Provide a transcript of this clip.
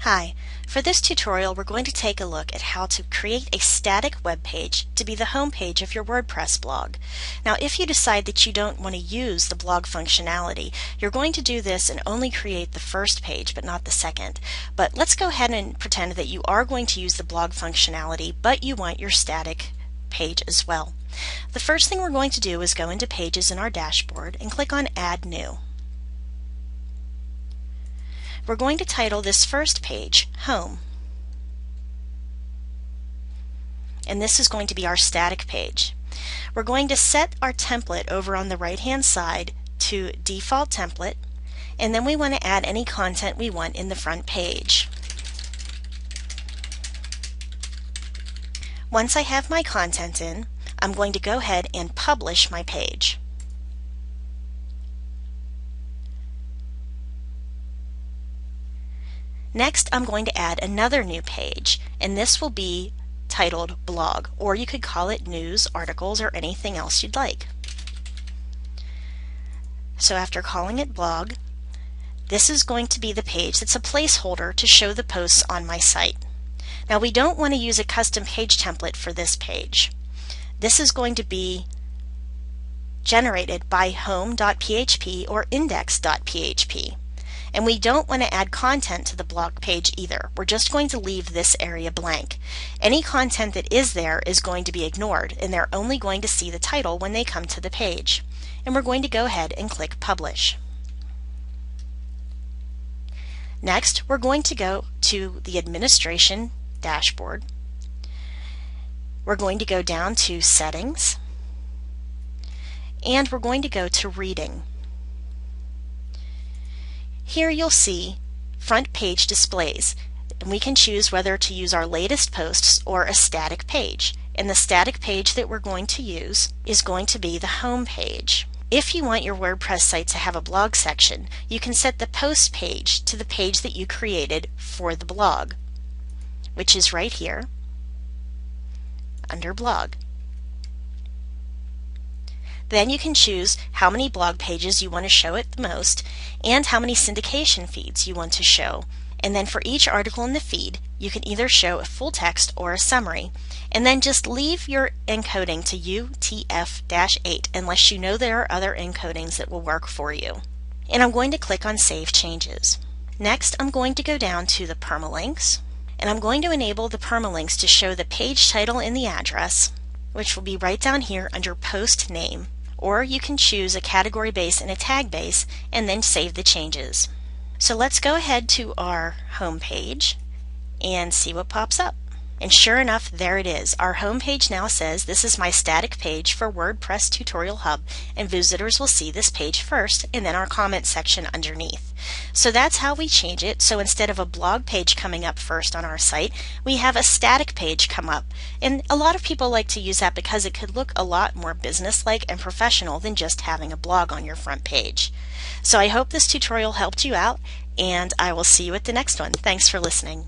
Hi, for this tutorial we're going to take a look at how to create a static web page to be the home page of your WordPress blog. Now if you decide that you don't want to use the blog functionality, you're going to do this and only create the first page but not the second. But let's go ahead and pretend that you are going to use the blog functionality but you want your static page as well. The first thing we're going to do is go into Pages in our dashboard and click on Add New. We're going to title this first page Home. And this is going to be our static page. We're going to set our template over on the right hand side to default template, and then we want to add any content we want in the front page. Once I have my content in, I'm going to go ahead and publish my page. Next, I'm going to add another new page, and this will be titled Blog, or you could call it News, Articles, or anything else you'd like. So after calling it Blog, this is going to be the page that's a placeholder to show the posts on my site. Now we don't want to use a custom page template for this page. This is going to be generated by home.php or index.php. And we don't want to add content to the blog page either. We're just going to leave this area blank. Any content that is there is going to be ignored, and they're only going to see the title when they come to the page. And we're going to go ahead and click Publish. Next, we're going to go to the Administration dashboard. We're going to go down to Settings, and we're going to go to Reading. Here you'll see front page displays, and we can choose whether to use our latest posts or a static page. And the static page that we're going to use is going to be the home page. If you want your WordPress site to have a blog section, you can set the post page to the page that you created for the blog, which is right here under Blog. Then you can choose how many blog pages you want to show it the most and how many syndication feeds you want to show. And then for each article in the feed, you can either show a full text or a summary. And then just leave your encoding to UTF-8 unless you know there are other encodings that will work for you. And I'm going to click on Save Changes. Next, I'm going to go down to the permalinks, and I'm going to enable the permalinks to show the page title and the address, which will be right down here under Post Name. Or you can choose a category base and a tag base and then save the changes. So let's go ahead to our home page and see what pops up. And sure enough, there it is. Our home page now says this is my static page for WordPress Tutorial Hub, and visitors will see this page first and then our comment section underneath. So that's how we change it. So instead of a blog page coming up first on our site, we have a static page come up. And a lot of people like to use that because it could look a lot more business-like and professional than just having a blog on your front page. So I hope this tutorial helped you out, and I will see you at the next one. Thanks for listening.